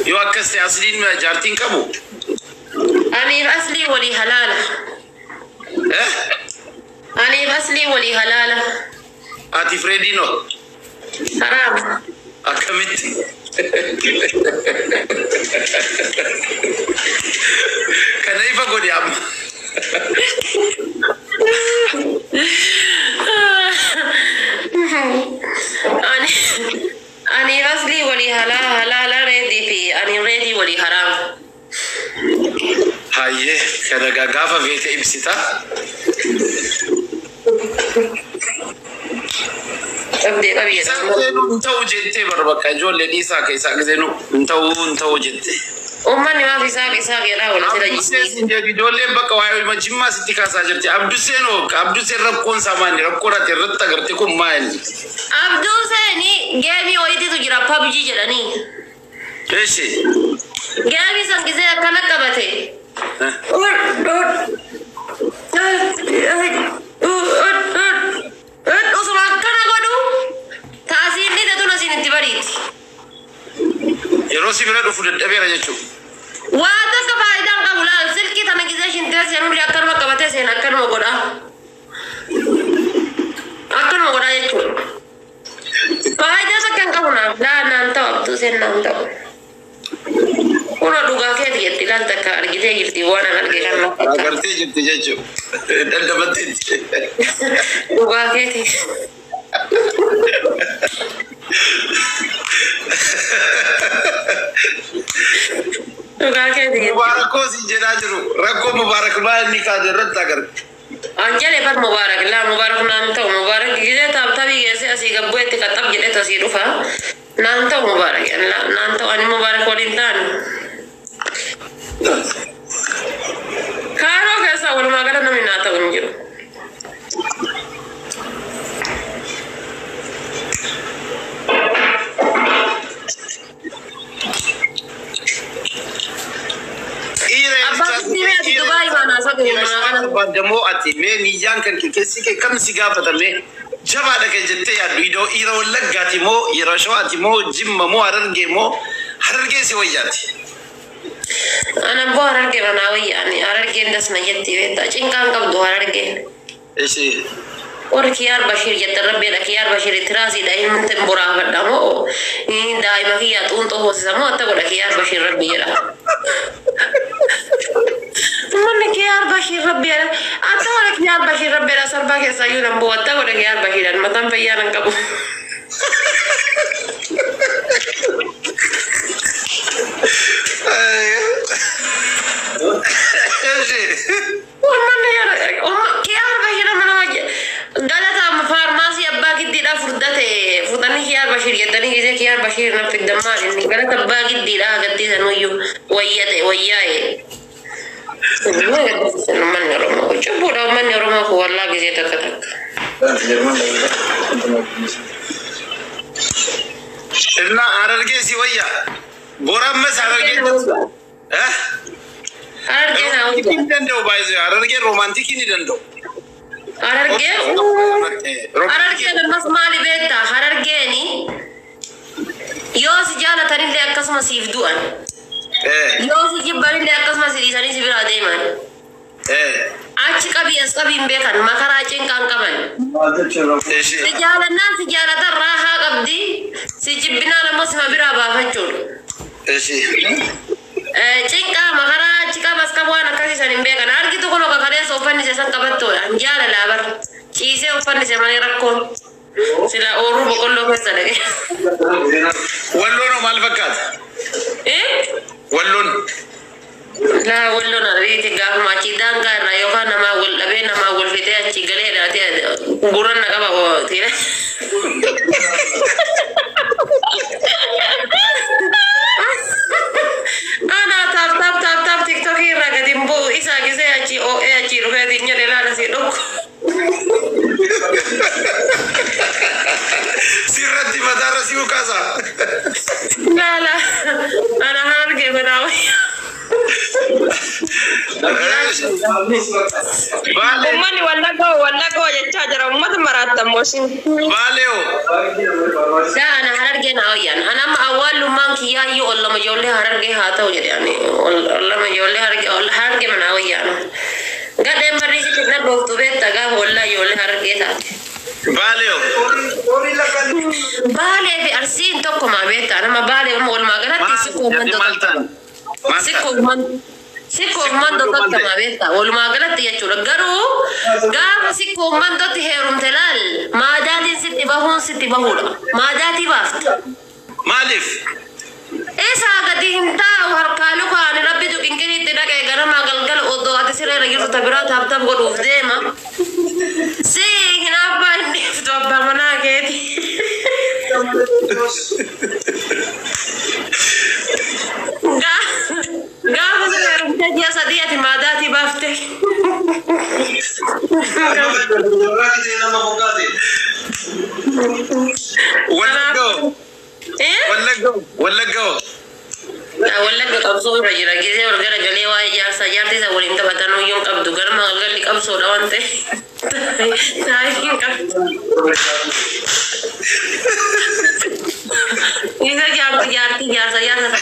يوكس أصلين جارتين كابو أنا أصلي ولي حلالة أنا أصلي ولي حلالة أتي فريدينو حرام أكملت كان يفقد يا عم أنا أصلي ولي حلالة ريدي في أنا ريدي ولي حرام هاي كذا قافة فيت إبسيتا أبدي أبي زينو انتو جدتي بربك جول لديسا كيسا زينو انتو جدتي أمني ما في ساق يلا ولا ترى جيسي جدي جول لين بقى واي ما جمّا ستيكا ساجرتي عبدو سين رب كون ساماني رب كورة ترتا كرتي كم ماين عبدو سيني جابي ويدي تجرا بابجي جلاني إيشي جابي سانكيزي أكنا كبته يروسي بلا دفود الدبيرة جتشو وادا كفايدا قبلا سلكي تنكيزي شنتي سينو لي أكنا كبته سين أكنا مقولا جتشو فايدا سكن قبلا لا نانتو عبدو سين نانتو Una duga ke di tilan takar gide girti wana nalge kan agarti girti jechu danda mati duga ke ti duga ke di mubarako si jenajru rakko mubarak ba nikah jarat tagar anjale par mubarak la mubarak nanto mubarak gide tab tabi gese asi gabbe te katab gide to si rufa nanto mubarak nanto ani mubarak walintan Karo kesa wala magana na minata unjo. Dubai mana sabu mana badamo ati me ni yankan kesi ke kam siga fatame jaba daga jette ya duido ira wallagati mo ira shawati mo jimma mo hararge si wayati أنا بوهر أرجع بناوي يعني أرجع الناس نجتي بيتا إن كان قبض أرجع إيش وركيار بشير يتربي ركيار بشير تراسي دايما من تنبرا بدمو إن دايما هي تونتو هو سمو تقول ركيار بشير ربي لا من ركيار بشير ربي لا أتقول ركيار بشير ربي لا سربا كسايون بو تقول ركيار بشير المتن فيانا كبو كيار بشير نفك دمار إني قلت باقي دي لا قدي سنويو وياي من يرمى شوفوا لو من يرمى هو الله جزيت كتك إلنا أرجع سويا بورام مس أرجع أرجع ناوي كين دندو بايز أرجع رومانتيكي ندندو أرجع لما سمالي بيتا أرجع ني يوسي جانا تاني اللي أكسم سيفدوان يوسي جبالي اللي أكسم سيريساني سيفرا دايما أشي كبي أسكبي مبكان ما كراجين كان كمان سجالة الناس سجالة الراحة قبدي سجبنا لما سما برا بافتشون cika makara cika bas kabwana kasi sani mbeka na argi to kono kakare so fanni se san kabatto anjala labar chise fanni se mani rakkon sila oru bokollo festa de wallon mal fakat wallon la wallon ariti ga ma ci danga na yo kana ma wol be na ma wol fite ci gale da te guran na kaba ko tire أنا تاب TikTok هيرا قديم بو إسا كيسي أجي أو أجي روح دينيا للا نسي دوك سيرتي مدار سيو كذا لا أنا هارجع بناوي Umani wala go ya charger ummat marata mosin. Baleo. لا أنا هرجع ناويان أنا ما أول لما كيا يو الله ما جولي هرجع هاتا وجد يعني الله ما جولي هرجع من ناويان قد مرة كنا بوقت بيت تجا ولا يولي هرجع هات Baleo. بالي في أرسين توكو ما بيت أنا ما بالي ما أول ما قلت سيكو من دوت ما بيت أول ما قلت يا شو رجعوا قام سيكو من دوت هيروم تلال ما جاتي ستي بهون ما جاتي بافت Malif. Esa gati hinta harkalu kan rabbi tu kinkiri tidak kayak gara magal gal odo ati sire lagi tu tabira tab gol ufde ma si kenapa ini tu apa mana keti ga bisa rumah dia sadia di madati bafte ولا جو ولا قبضوا رجلا كذا ورجلا قالي واحد جالس سجارتي سووا لي تبتنو يوم قبضوا قال ما قال لي قبضوا لو أنت تايين قبضوا إذا جارتي جالس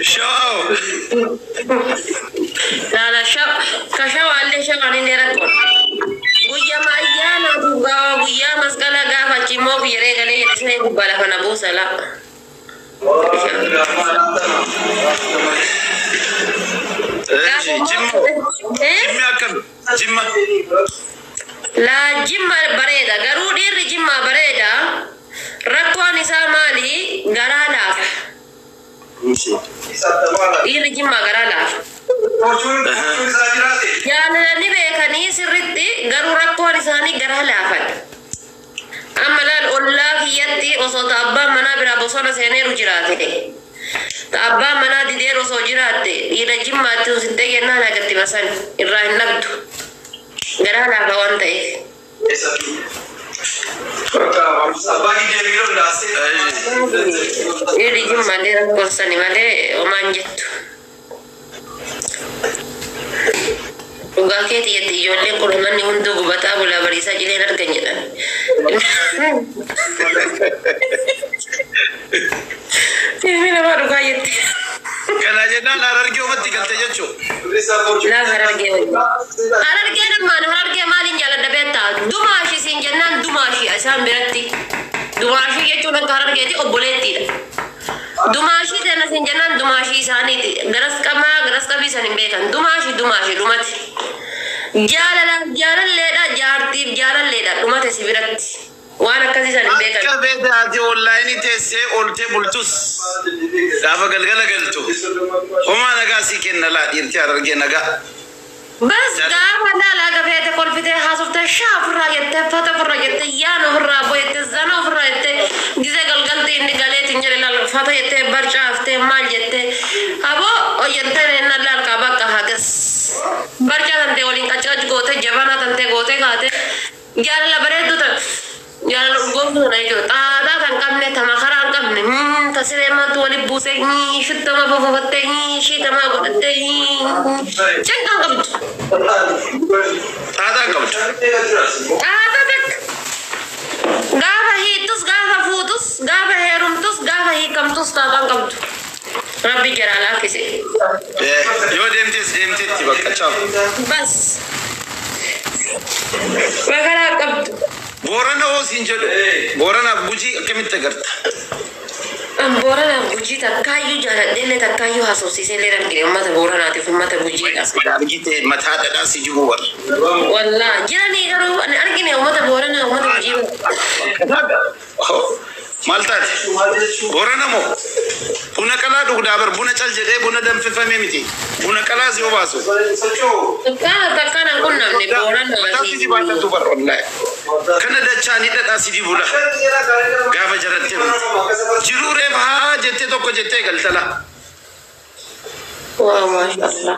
شو لا شو كشوا على شو عني نركض ويا ما يانا بوجا ويا مسكلا جافا كيمو بيري قالي يتسمع ببالا فنبوسا لا جمة لا جمة بريدة قالوا دير جمة بريدة ركوا نساء مالي قرالا دير جمة قرالا يعني نبي كني سرتي قالوا ركوا نساني قرالا فد أما لا الله يدي وصوت أبا منا برا بصونا سيني رجراته أبا منا دي دير وصوت جراته إلى جمة توسيد ينا نقدي مثلا الراي نقد قرالا فوانت إلى جمة دير كورساني ماله ومان جت Uga keti yati jolle ko manni hundu gubata bula barisa jile nar ganjida Mira baru kayet kana jena lararge umatti galte jechu la hararge malin jala dabeta dumashi sinjannan dumashi asan biratti dumashi yechu na hararge ti oboleti dumashi dena sinjannan dumashi saniti garas kabi sanin bekan dumashi lumati jaalala leedha jaartiif jaalala leedha dhumate sibiratti waan akkasii san hin beekan akka beektaati online teessee oltee bultus gaafa galgala galtu homaa nagaa sii kenna laa dhiirti harargee nagaa bas gaafa laalaa gafeete kolfitee haasofte shaafurraa jette fatafurraa jette yaana ofirraa boyette zana ofirraa jette gizee galgalte inni galeetiin jedhe laal fata jette barcaaftee maal jette aboo oyyantee nenna laalkaa bakka hagas barca tante waliin qaccaq goote jabana tante goote kaate jaalala bareeddu tan jaalala urgooftu tan jechuudha xaaxaa kan qabne tama karaa hin qabne tasiree maantu wali buuse shittama fofofatte shiitama godhatte canqan qabdu xaaxaa qabdu xaaxaa takka gaafa hiitus gaafa fuutus gaafa heerumtus gaafa hiikamtus xaaxaan qabdu Rabbi jara laafise yoo deemteetti bakka caaf bas bakaraa qabdu boorana hoo siin jedhu booranaaf gujii akkamitti agarta booranaaf gujii takkaayyuu jaaladheellee takkaayyuu haasofsiiseellee argine ummata booranaatiif ummata gujiidha argite mataa dhadhaa si jibu warra wallaa jiranii garuu argine ummata booranaa ummata gujii maal taate boorana moo buna qalaa dhugdaa bar buna cal jedhee buna danfifame miti buna qalaa si obaasu takkaan kun namni boorana mataatti si baatatu bar wallahi kana dachaanii dhadhaa si dibula gaafa jaratte jiruu reef haa jettee tokko jettee galtala maashaallah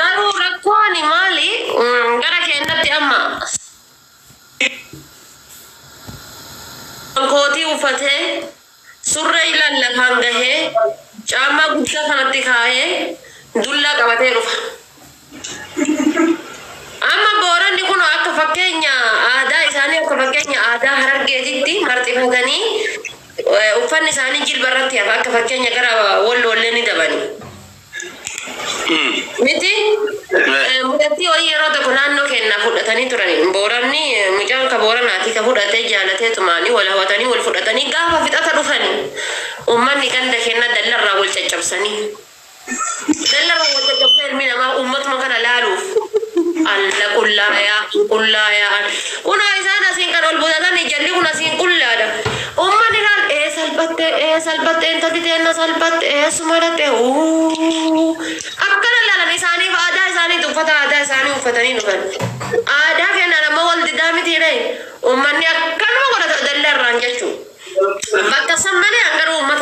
garuu rakkooni maali gara keennatti amma kooti uffatee surree ilaalaa kan gahee caammaa guddaa kanatti kaayee dulla qabatee dhufa. Amma booranni kun akka fakkeenya aadaa isaanii akka fakkeenya aadaa Harargeetitti marxifatanii uffanni isaanii jilbarratti hafa akka fakkeenya gara Walloollee ni dabani. Miti mudatti wayii yeroo tokko naannoo kennaa fudhatanii turani. Booranni mucaan ka booranaati ka fudhatee jaalatee tumaanii wal hawwatanii wal fudhatanii gaafa fixata dhufani. Uummanni ganda kenna dallarraa wal caccabsanii. Dallarraa wal caccabsee ilmi namaa uummatuma kana laaluuf. Alla kullaaya. Kuna isaan asiin kan ol butatanii jalli kun asiin kullaadha. Uummanni laal salphatte intalli teenna salphatte sumaratte akkana laalan isaaniif aadaa isaanii uffata aadaa isaanii uffatanii dhufan. Aadaa kennaan amma wal didaa mitiidha. Uummanni akkanuma godhata dallarraan jechuudha. Bakka san malee hangaruu uummata